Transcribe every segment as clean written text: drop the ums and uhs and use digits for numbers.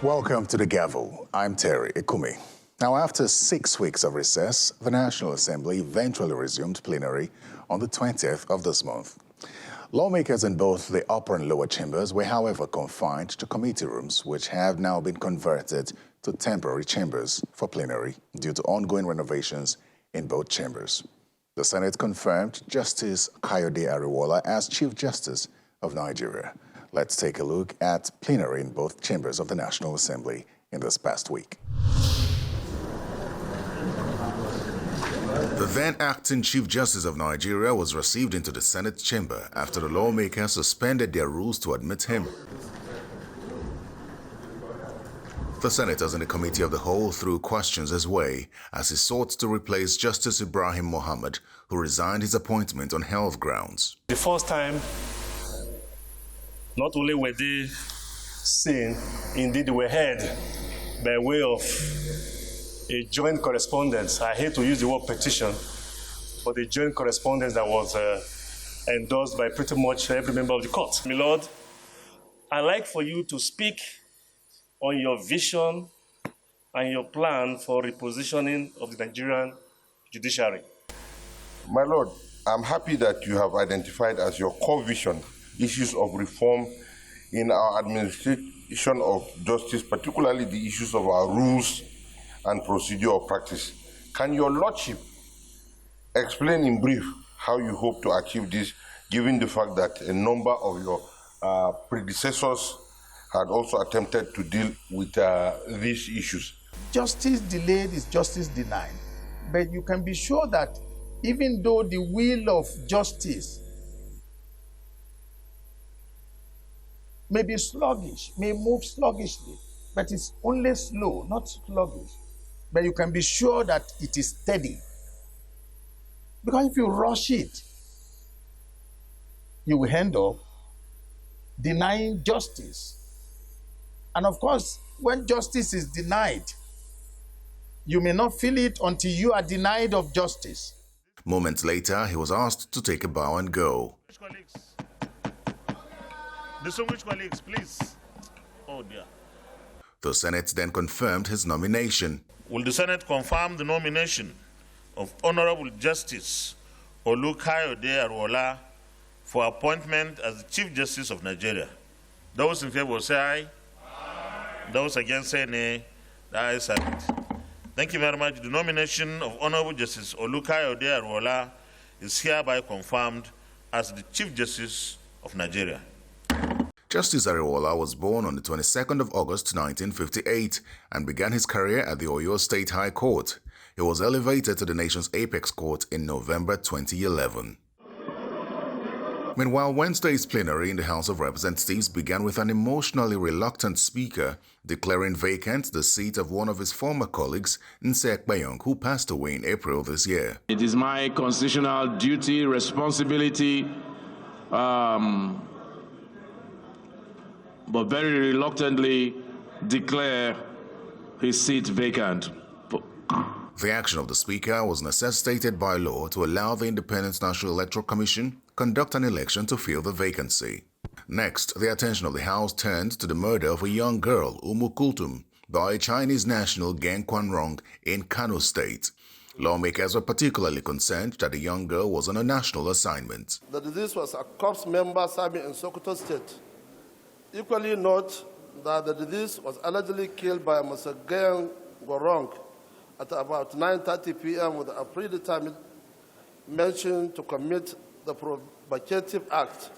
Welcome to the Gavel. I'm Terry Ikumi. Now, after 6 weeks of recess, the National Assembly eventually resumed plenary on the 20th of this month. Lawmakers in both the upper and lower chambers were, however, confined to committee rooms, which have now been converted to temporary chambers for plenary due to ongoing renovations in both chambers. The Senate confirmed Justice Kayode Ariwoola as Chief Justice of Nigeria. Let's take a look at plenary in both chambers of the National Assembly in this past week. The then acting Chief Justice of Nigeria was received into the Senate chamber after the lawmakers suspended their rules to admit him. The senators in the Committee of the Whole threw questions his way as he sought to replace Justice Ibrahim Mohammed, who resigned his appointment on health grounds. The first time, not only were they seen, indeed they were heard by way of a joint correspondence. I hate to use the word petition, but a joint correspondence that was endorsed by pretty much every member of the court. My Lord, I'd like for you to speak on your vision and your plan for repositioning of the Nigerian judiciary. My Lord, I'm happy that you have identified as your core vision issues of reform in our administration of justice, particularly the issues of our rules and procedure of practice. Can your Lordship explain in brief how you hope to achieve this, given the fact that a number of your predecessors had also attempted to deal with these issues? Justice delayed is justice denied. But you can be sure that even though the wheel of justice may be sluggish, may move sluggishly, but it's only slow, not sluggish. But you can be sure that it is steady. Because if you rush it, you will end up denying justice. And of course, when justice is denied, you may not feel it until you are denied of justice. Moments later, he was asked to take a bow and go. Distinguished colleagues, please. Oh dear. The Senate then confirmed his nomination. Will the Senate confirm the nomination of Honorable Justice Kayode Arewalla for appointment as the Chief Justice of Nigeria? Those in favor say aye. Aye. Those against say nay. The ayes have it. Thank you very much. The nomination of Honorable Justice Kayode Arewalla is hereby confirmed as the Chief Justice of Nigeria. Justice Ariwoola was born on the 22nd of August 1958 and began his career at the Oyo State High Court. He was elevated to the nation's apex court in November 2011. Meanwhile, Wednesday's plenary in the House of Representatives began with an emotionally reluctant speaker declaring vacant the seat of one of his former colleagues, Nsek Bayong, who passed away in April this year. It is my constitutional duty, responsibility, but very reluctantly declare his seat vacant. The action of the Speaker was necessitated by law to allow the Independent National Electoral Commission conduct an election to fill the vacancy. Next, the attention of the House turned to the murder of a young girl, Umu Kulthum, by a Chinese national Geng Quanrong in Kano State. Lawmakers were particularly concerned that the young girl was on a national assignment. The disease was a corps member serving in Sokoto State. Equally note that the disease was allegedly killed by Mr. Geng Quanrong at about 9:30 p.m. with a predetermined mention to commit the provocative act.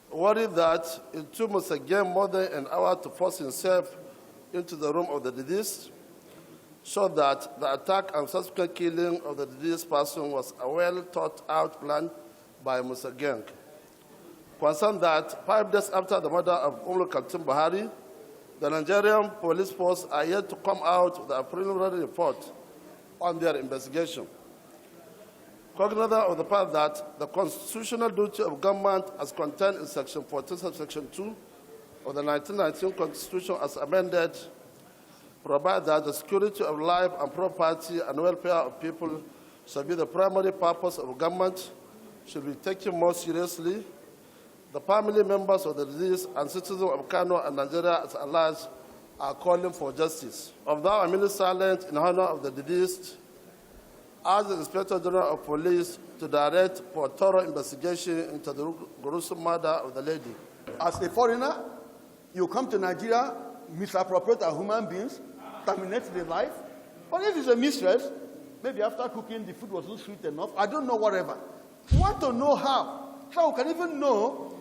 Worried that it took Mr. Geng more than an hour to force himself into the room of the deceased, so that the attack and subsequent killing of the deceased person was a well-thought-out plan by Mr. Geng. Concerned that 5 days after the murder of Umu Kulthum Bahari, the Nigerian police force are yet to come out with a preliminary report on their investigation. Cognizant of the fact that the constitutional duty of government as contained in Section 14, Subsection 2 of the 1919 Constitution as amended provide that the security of life and property and welfare of people should be the primary purpose of government, should be taken more seriously. The family members of the deceased and citizens of Kano and Nigeria as large are calling for justice. Of thou a minute silent in honor of the deceased, ask the Inspector General of Police to direct for a thorough investigation into the gruesome murder of the lady. As a foreigner, you come to Nigeria, misappropriate our human beings, terminate their life. But if it's a mistress, maybe after cooking the food wasn't sweet enough, I don't know, whatever. We want to know how. So we can even know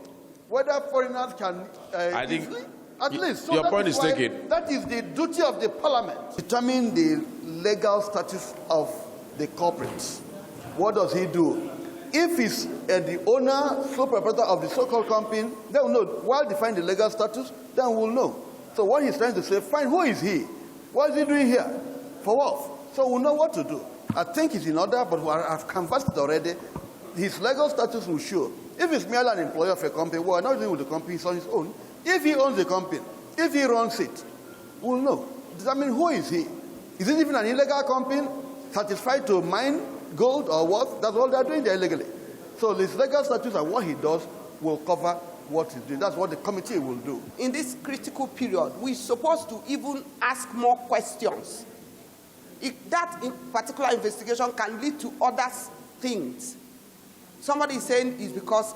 whether foreigners can I think easily, at least. So your point is taken. That is the duty of the parliament. Determine the legal status of the culprits. What does he do? If he's the owner, sole proprietor of the so-called company, then we'll know. While defining the legal status, then we'll know. So what he's trying to say, fine, who is he? What is he doing here? For what? So we'll know what to do. I think it's in order, but I've canvassed it already. His legal status will show. If he's merely an employer of a company, well, not dealing with the company, he's on his own. If he owns the company, if he runs it, we'll know. Does that mean who is he? Is it even an illegal company satisfied to mine gold or what? That's all they're doing there illegally. So his legal status and what he does will cover what he's doing. That's what the committee will do. In this critical period, we're supposed to even ask more questions. If that particular investigation can lead to other things. Somebody is saying it's because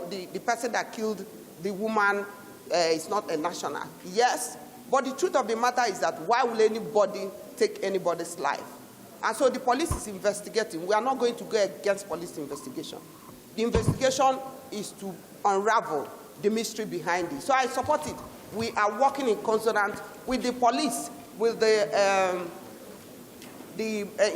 the person that killed the woman is not a national. Yes, but the truth of the matter is that why will anybody take anybody's life? And so the police is investigating. We are not going to go against police investigation. The investigation is to unravel the mystery behind it. So I support it. We are working in consonance with the police, with the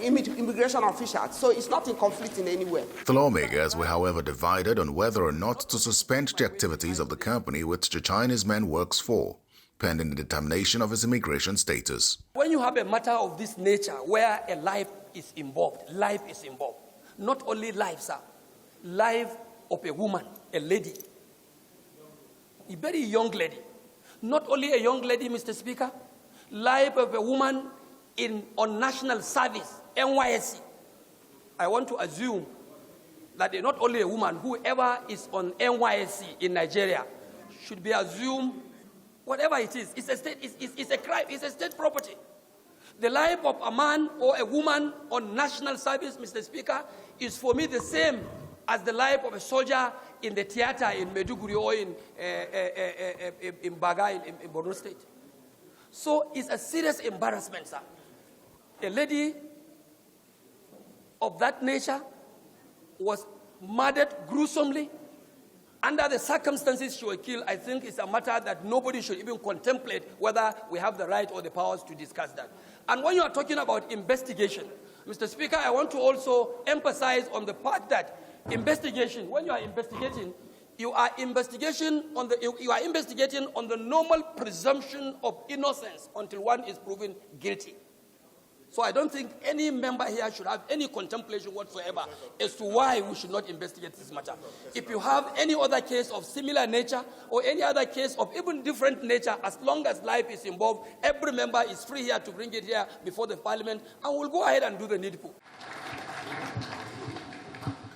immigration officials. So it's not in conflict in any way. The lawmakers were, however, divided on whether or not to suspend the activities of the company which the Chinese man works for, pending the determination of his immigration status. When you have a matter of this nature where a life is involved, not only life, sir, life of a woman, a lady, a very young lady, not only a young lady, Mr. Speaker, life of a woman on national service, NYSC. I want to assume that not only a woman, whoever is on NYSC in Nigeria should be assumed, whatever it is, it's a state, it's a crime, it's a state property. The life of a man or a woman on national service, Mr. Speaker, is for me the same as the life of a soldier in the theater in Maiduguri or in Baga in Borno State. So it's a serious embarrassment, sir. A lady of that nature was murdered gruesomely. Under the circumstances she was killed, I think it's a matter that nobody should even contemplate whether we have the right or the powers to discuss that. And when you are talking about investigation, Mr. Speaker, I want to also emphasize on the part that investigation, when you are investigating, you are investigating on the normal presumption of innocence until one is proven guilty. So I don't think any member here should have any contemplation whatsoever as to why we should not investigate this matter. If you have any other case of similar nature or any other case of even different nature, as long as life is involved, every member is free here to bring it here before the parliament, and we'll go ahead and do the needful.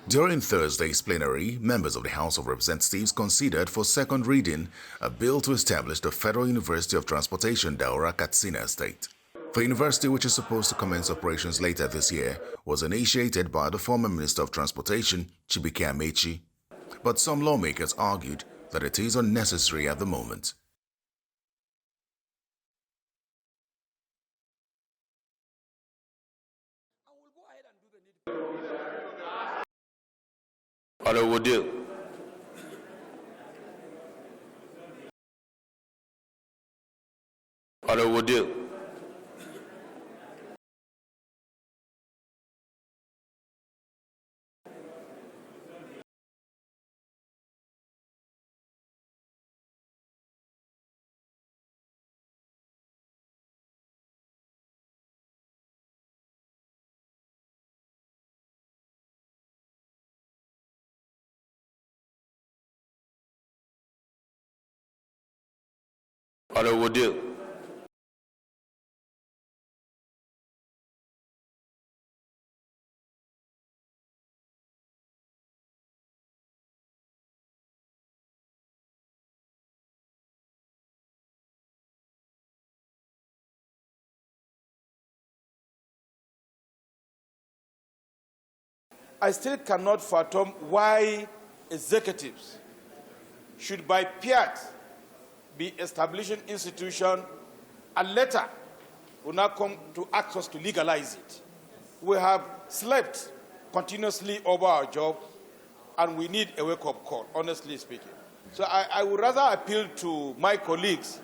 During Thursday's plenary, members of the House of Representatives considered for second reading a bill to establish the Federal University of Transportation, Daura, Katsina State. The university, which is supposed to commence operations later this year, was initiated by the former Minister of Transportation, Chibuike Amechi. But some lawmakers argued that it is unnecessary at the moment. Arewalla. Arewalla. I still cannot fathom why executives should by fiat be establishing institution and later will now come to ask us to legalize it. We have slept continuously over our job, and we need a wake-up call, honestly speaking. So I would rather appeal to my colleagues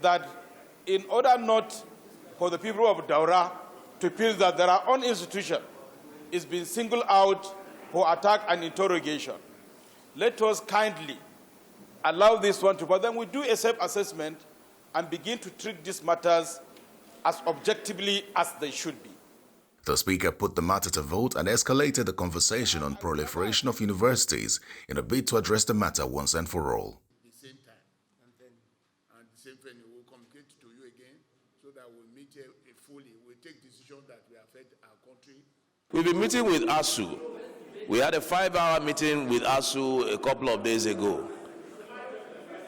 that in order not for the people of Daura to feel that their own institution is being singled out for attack and interrogation, let us kindly allow this one to, but then we do a self-assessment and begin to treat these matters as objectively as they should be. The Speaker put the matter to vote and escalated the conversation on proliferation of universities in a bid to address the matter once and for all. The same time, and the same thing will communicate to you again so that we'll meet fully. We'll take decisions that will affect our country. We've been meeting with ASUU. We had a 5-hour meeting with ASUU a couple of days ago.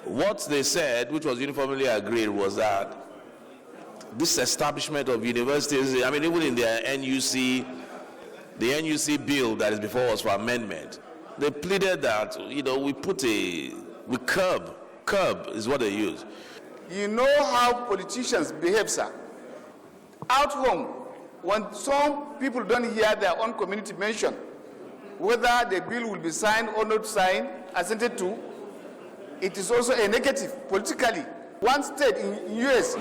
What they said, which was uniformly agreed, was that this establishment of universities, I mean, even in their NUC, the NUC bill that is before us for amendment, they pleaded that, we curb is what they use. You know how politicians behave, sir. Out home, when some people don't hear their own community mentioned, whether the bill will be signed or not signed, assented to, it is also a negative politically. One state in US,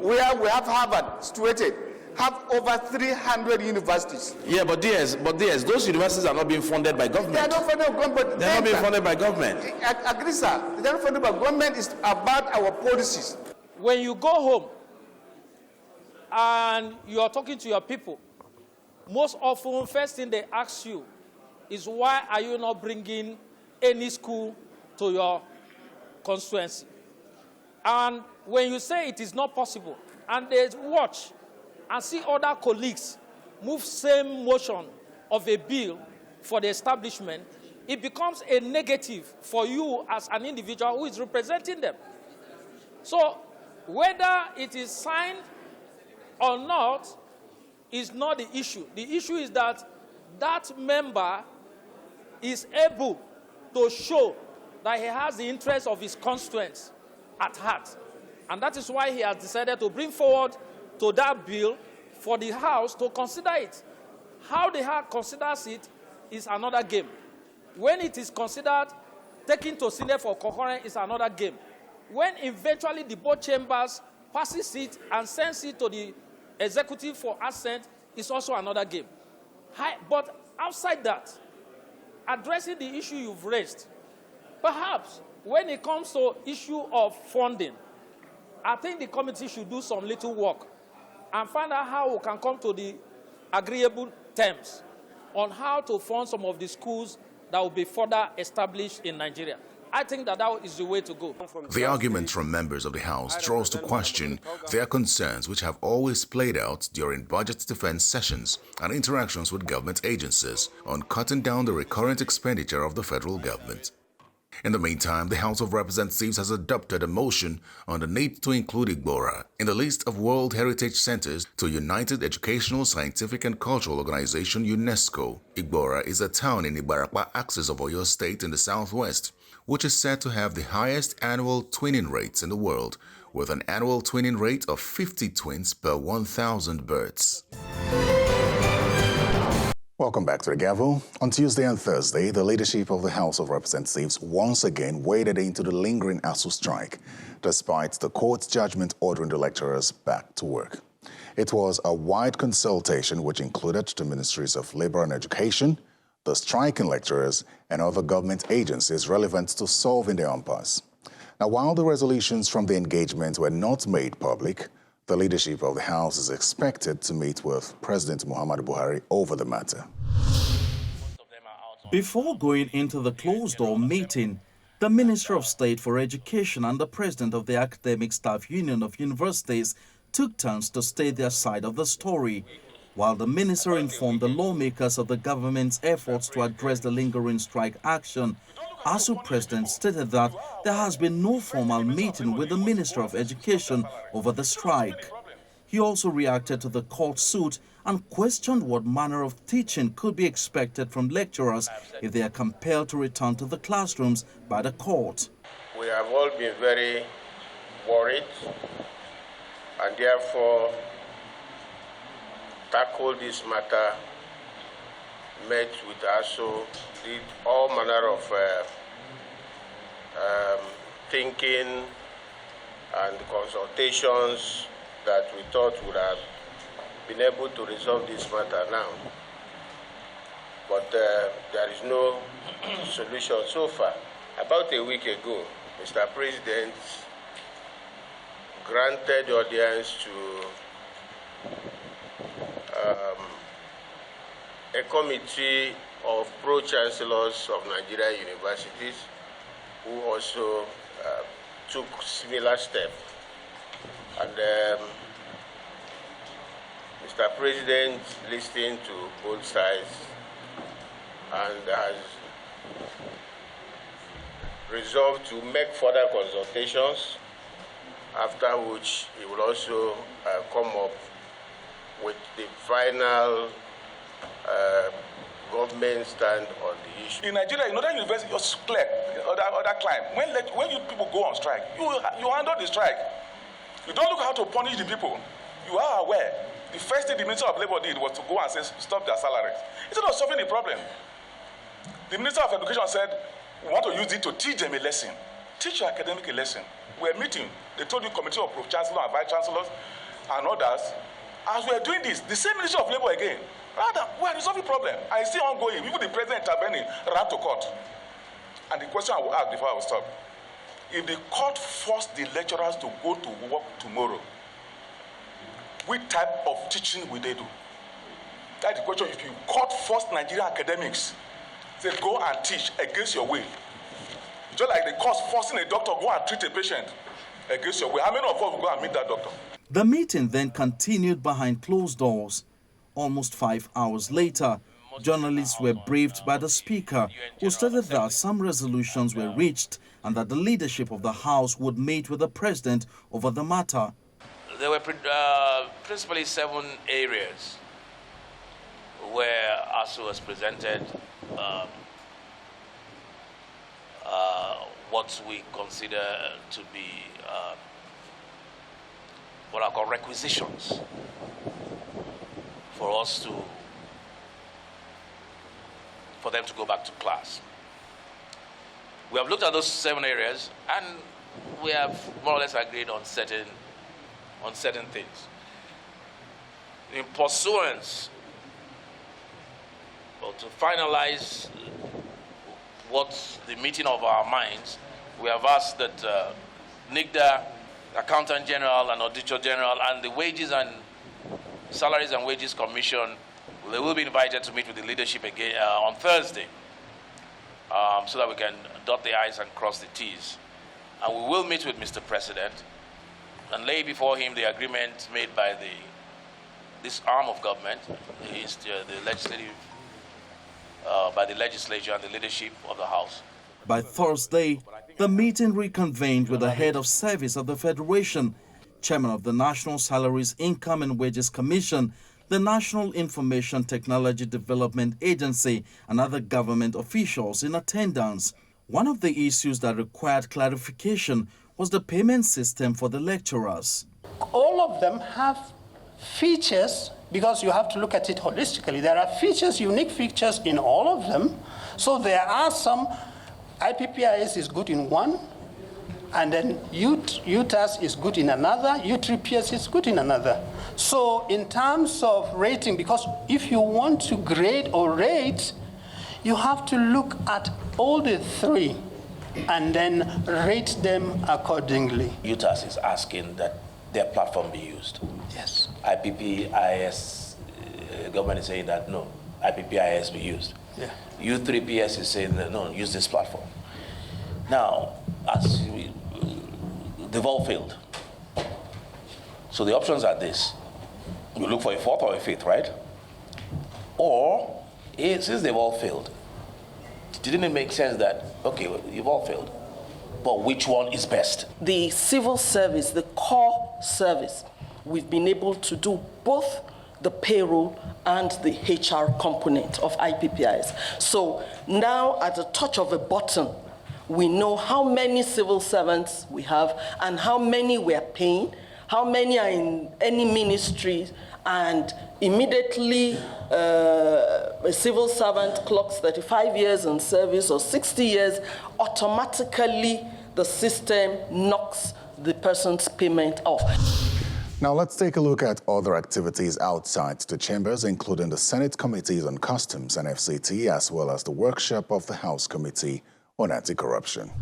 where we have Harvard situated, have over 300 universities. Yeah, but those universities are not being funded by government. They are not funded by government. They are not being funded by government. I agree, sir. They are not funded by government. It's about our policies. When you go home and you are talking to your people, most often, first thing they ask you is, why are you not bringing any school to your constituency? And when you say it is not possible, and they watch and see other colleagues move same motion of a bill for the establishment, it becomes a negative for you as an individual who is representing them. So whether it is signed or not is not the issue. The issue is that that member is able to show that he has the interests of his constituents at heart. And that is why he has decided to bring forward to that bill for the House to consider it. How the House considers it is another game. When it is considered, taken to Senate for concurrence is another game. When eventually the both chambers passes it and sends it to the executive for assent is also another game. But outside that, addressing the issue you've raised, perhaps when it comes to issue of funding, I think the committee should do some little work and find out how we can come to the agreeable terms on how to fund some of the schools that will be further established in Nigeria. I think that is the way to go. The argument from members of the House draws to question their concerns, which have always played out during budget defense sessions and interactions with government agencies on cutting down the recurrent expenditure of the federal government. In the meantime, the House of Representatives has adopted a motion on the need to include Igbora in the list of World Heritage Centers to United Educational, Scientific and Cultural Organization UNESCO. Igbora is a town in Ibarapa axis of Oyo State in the southwest, which is said to have the highest annual twinning rates in the world, with an annual twinning rate of 50 twins per 1,000 birds. Welcome back to the Gavel. On Tuesday and Thursday, the leadership of the House of Representatives once again waded into the lingering ASUU strike, despite the court's judgment ordering the lecturers back to work. It was a wide consultation which included the Ministries of Labor and Education, the striking lecturers, and other government agencies relevant to solving the impasse. Now, while the resolutions from the engagement were not made public, the leadership of the House is expected to meet with President Muhammadu Buhari over the matter. Before going into the closed-door meeting, the Minister of State for Education and the President of the Academic Staff Union of Universities took turns to state their side of the story, while the minister informed the lawmakers of the government's efforts to address the lingering strike action. ASUU President stated that there has been no formal meeting with the Minister of Education over the strike. He also reacted to the court suit and questioned what manner of teaching could be expected from lecturers if they are compelled to return to the classrooms by the court. We have all been very worried and therefore tackled this matter, met with ASUU, did all manner of thinking and consultations that we thought would have been able to resolve this matter now. But there is no solution so far. About a week ago, Mr. President granted audience to a committee of pro-chancellors of Nigerian universities who also took similar steps. And Mr. President listened to both sides and has resolved to make further consultations, after which he will also come up with the final government stand on the issue. In Nigeria, in other universities, you're clear, other climb. When you people go on strike, you handle the strike. You don't look how to punish the people. You are aware. The first thing the Minister of Labour did was to go and say, stop their salaries. Instead of solving the problem, the Minister of Education said, we want to use it to teach them a lesson. Teach your academic a lesson. We're meeting. They told you committee of pro-chancellors and vice-chancellors and others. As we're doing this, the same Minister of Labour again, rather, we're resolving the problem. I see ongoing. Even the President intervening ran to court. And the question I will ask before I will stop, if the court forced the lecturers to go to work tomorrow, what type of teaching will they do? That's the question. If you court forced Nigerian academics, say go and teach against your will. Just like the court forcing a doctor to go and treat a patient against your will. How many of us will go and meet that doctor? The meeting then continued behind closed doors. Almost 5 hours later, journalists were briefed by the Speaker, who stated that some resolutions were reached and that the leadership of the House would meet with the President over the matter. There were principally 7 areas where ASUU has presented what we consider to be what I call requisitions for them to go back to class. We have looked at those 7 areas and we have more or less agreed on certain things. In pursuance or to finalize what's the meeting of our minds, we have asked that NIGDA, Accountant General and Auditor General and the Wages and Salaries and Wages Commission, they will be invited to meet with the leadership again on Thursday so that we can dot the I's and cross the T's. And we will meet with Mr. President and lay before him the agreement made by this arm of government, the legislative, by the legislature and the leadership of the House. By Thursday, the meeting reconvened with the head of service of the Federation, chairman of the National Salaries, Income and Wages Commission, the National Information Technology Development Agency, and other government officials in attendance. One of the issues that required clarification was the payment system for the lecturers. All of them have features, because you have to look at it holistically. There are features, unique features in all of them. So there are some, IPPIS is good in one, and then UTAS is good in another, U3PS is good in another. So in terms of rating, because if you want to grade or rate, you have to look at all the 3 and then rate them accordingly. UTAS is asking that their platform be used. Yes. IPPIS, government is saying that no, IPPIS be used. Yeah. U3PS is saying that no, use this platform. Now, as they've all failed. So the options are this. You look for a 4th or a 5th, right? Or, since they've all failed, didn't it make sense that, okay, well, you've all failed, but which one is best? The civil service, the core service, we've been able to do both the payroll and the HR component of IPPIS. So now, at the touch of a button, we know how many civil servants we have and how many we are paying, how many are in any ministry, and immediately a civil servant clocks 35 years in service or 60 years, automatically the system knocks the person's payment off. Now let's take a look at other activities outside the chambers, including the Senate Committees on Customs and FCT, as well as the workshop of the House Committee on Anti-Corruption.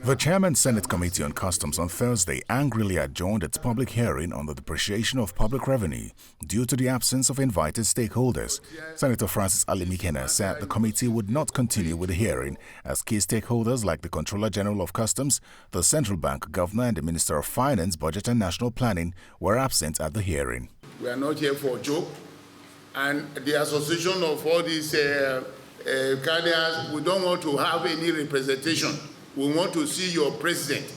The Chairman Senate Committee on Customs on Thursday angrily adjourned its public hearing on the depreciation of public revenue due to the absence of invited stakeholders. Senator Francis Alimikena said the committee would not continue with the hearing as key stakeholders like the Controller General of Customs, the Central Bank Governor and the Minister of Finance, Budget and National Planning were absent at the hearing. We are not here for a joke, and the association of all these carriers, we don't want to have any representation. We want to see your president,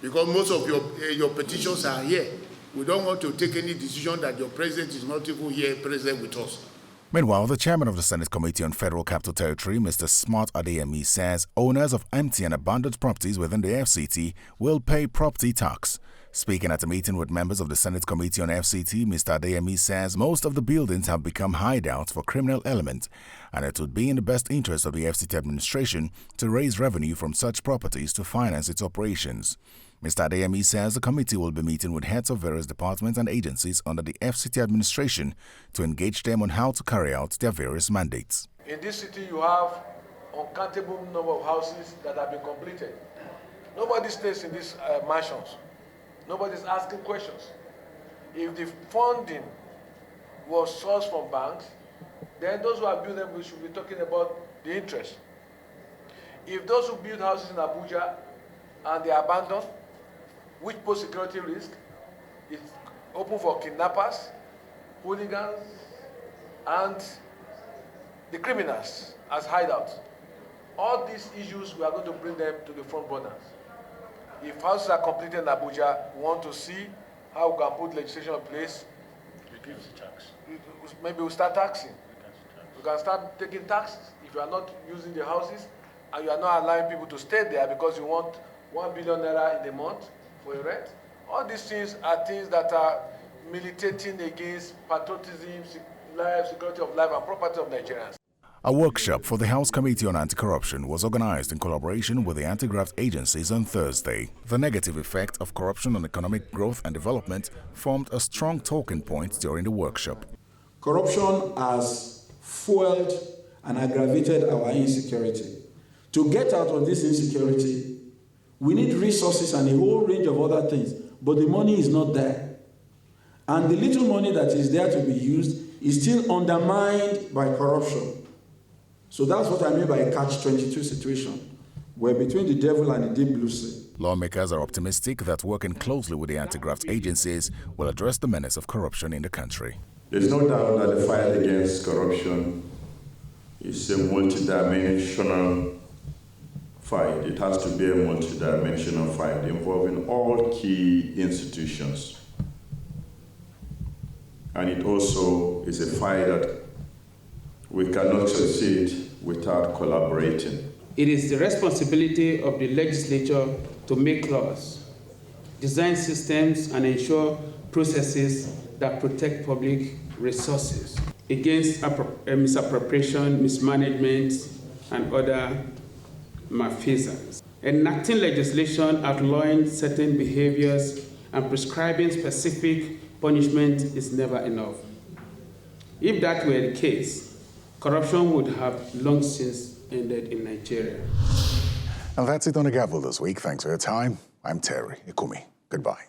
because most of your petitions are here. We don't want to take any decision that your president is not even here present with us. Meanwhile, the chairman of the Senate Committee on Federal Capital Territory, Mr. Smart Adeyemi, says owners of empty and abandoned properties within the FCT will pay property tax. Speaking at a meeting with members of the Senate Committee on FCT, Mr. Adeyemi says most of the buildings have become hideouts for criminal elements, and it would be in the best interest of the FCT administration to raise revenue from such properties to finance its operations. Mr. Adeyemi says the committee will be meeting with heads of various departments and agencies under the FCT administration to engage them on how to carry out their various mandates. In this city, you have uncountable number of houses that have been completed. Nobody stays in these mansions. Nobody's asking questions. If the funding was sourced from banks, then those who have built them, we should be talking about the interest. If those who build houses in Abuja and they are abandoned, which pose security risk, it's open for kidnappers, hooligans, and the criminals as hideouts. All these issues, we are going to bring them to the front burners. If houses are completed in Abuja, we want to see how we can put legislation in place. Reduce the tax. Maybe we'll start taxing. We can start taking taxes. If you are not using the houses and you are not allowing people to stay there because you want 1 billion naira in a month for a rent. All these things are things that are militating against patriotism, security of life and property of Nigerians. A workshop for the House Committee on Anti-Corruption was organized in collaboration with the anti-graft agencies on Thursday. The negative effect of corruption on economic growth and development formed a strong talking point during the workshop. Corruption has fueled and aggravated our insecurity. To get out of this insecurity, we need resources and a whole range of other things, but the money is not there. And the little money that is there to be used is still undermined by corruption. So that's what I mean by a catch-22 situation. We're between the devil and the deep blue sea. Lawmakers are optimistic that working closely with the anti-graft agencies will address the menace of corruption in the country. There's no doubt that the fight against corruption is a multidimensional fight. It has to be a multidimensional fight involving all key institutions. And it also is a fight that we cannot succeed without collaborating. It is the responsibility of the legislature to make laws, design systems, and ensure processes that protect public resources against misappropriation, mismanagement, and other malfeasance. Enacting legislation outlawing certain behaviors and prescribing specific punishment is never enough. If that were the case, corruption would have long since ended in Nigeria. And that's it on the Gavel this week. Thanks for your time. I'm Terry Ikumi. Goodbye.